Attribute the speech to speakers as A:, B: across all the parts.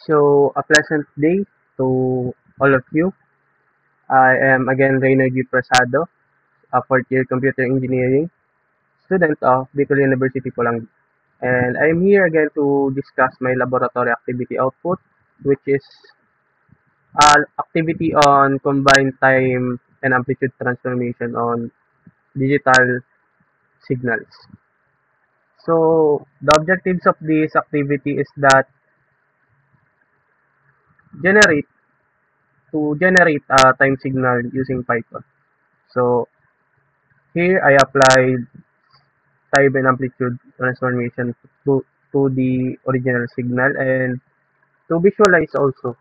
A: So, a pleasant day to all of you. I am again Reiner G. Prasado, a fourth year computer engineering student of Bicol University, Pulang. And I'm here again to discuss my laboratory activity output, which is an activity on combined time and amplitude transformation on digital signals. So, the objectives of this activity is that generate generate a time signal using Python. So, here I applied time and amplitude transformation to the original signal, and to visualize also,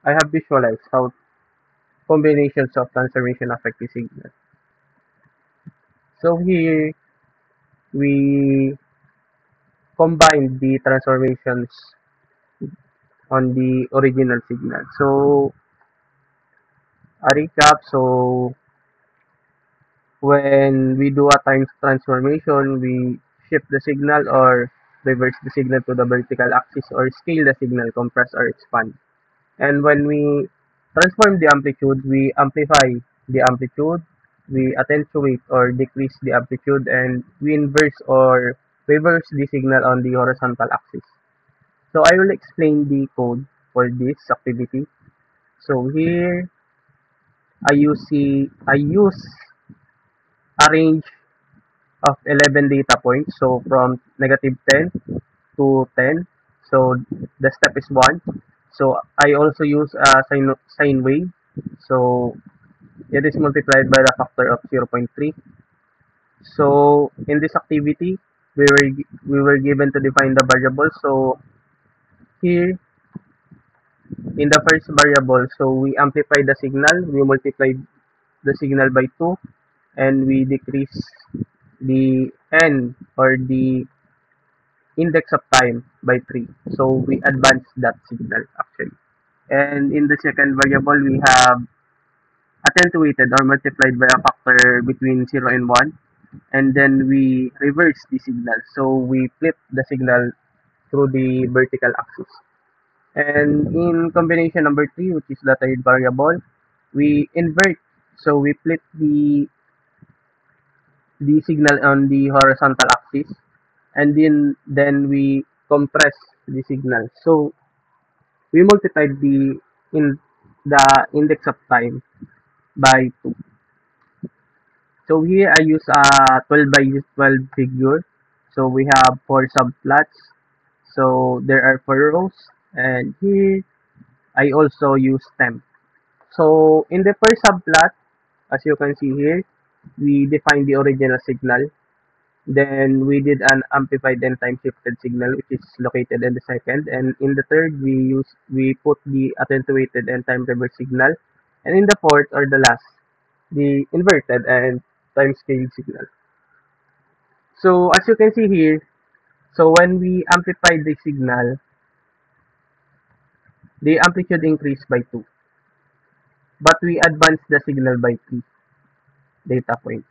A: I have visualized how combinations of transformation affect the signal. So here we combine the transformations on the original signal. So a recap, so when we do a time transformation, we shift the signal or reverse the signal to the vertical axis or scale the signal, compress or expand. And when we transform the amplitude, we amplify the amplitude, we attenuate or decrease the amplitude, and we inverse or reverse the signal on the horizontal axis. So I will explain the code for this activity. So here I use a range of 11 data points. So from negative 10 to 10. So the step is 1. So I also use a sine wave. So it is multiplied by the factor of 0.3. So in this activity, we were given to define the variable. So here in the first variable, so we amplify the signal, we multiply the signal by 2, and we decrease the n or the index of time by 3. So we advance that signal actually. And in the second variable, we have attenuated or multiplied by a factor between 0 and 1. And then we reverse the signal. So we flip the signal through the vertical axis. And in combination number 3, which is the third variable, we invert. So we flip the signal on the horizontal axis, and then we compress the signal. So we multiplied the index of time by 2. So here I use a 12 by 12 figure. So we have 4 subplots. So there are 4 rows, and here I also use temp. So in the first subplot, as you can see here, we define the original signal. Then we did an amplified and time shifted signal, which is located in the second. And in the third, we put the attenuated and time reverse signal. And in the fourth or the last, the inverted and time scale signal. So as you can see here, so when we amplify the signal, the amplitude increased by 2, but we advance the signal by 3 data points.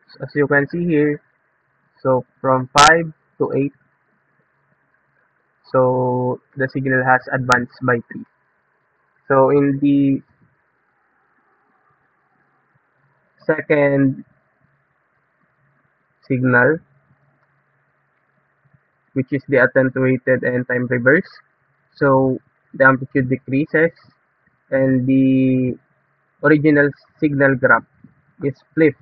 A: So as you can see here, so from 5 to 8, so the signal has advanced by 3. So in the second signal, which is the attenuated and time reverse, so the amplitude decreases and the original signal graph is flipped,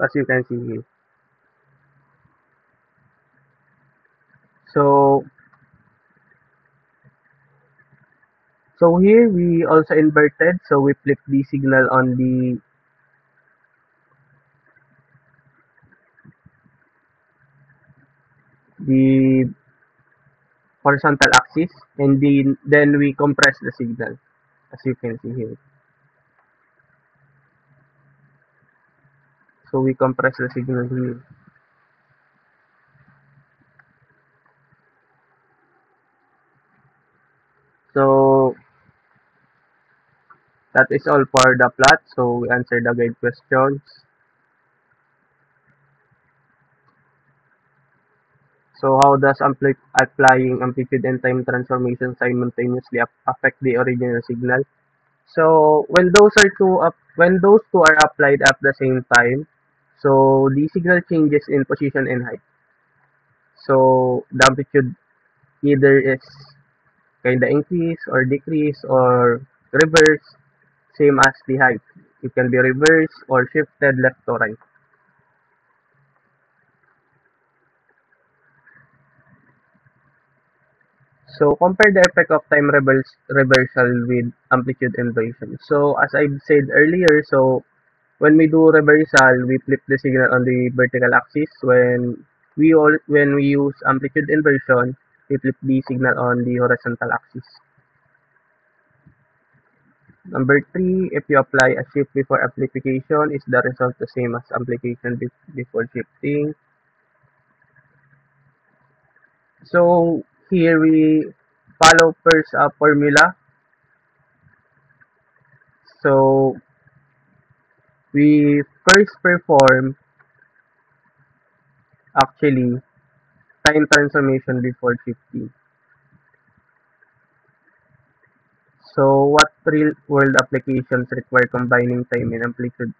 A: as you can see here. So so here we also inverted, so we flip the signal on the horizontal axis, and then we compress the signal, as you can see here. So we compress the signal here. So That is all for the plot. So we answer the guide questions. So how does applying amplitude and time transformation simultaneously affect the original signal? So when those two are applied at the same time, so the signal changes in position and height. So the amplitude either is kinda increase or decrease or reverse, same as the height. It can be reversed or shifted left to right. So compare the effect of time reversal with amplitude inversion. So as I said earlier, so when we do reversal, we flip the signal on the vertical axis. When we use amplitude inversion, we flip the signal on the horizontal axis. Number three, if you apply a shift before amplification, is the result the same as amplification before shifting? So here we follow first a formula. So we first perform actually time transformation before shifting. So what real world applications require combining time and amplitude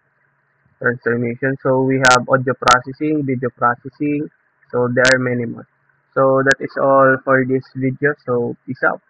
A: transformation? So we have audio processing, video processing. So there are many more. So that is all for this video. So peace out.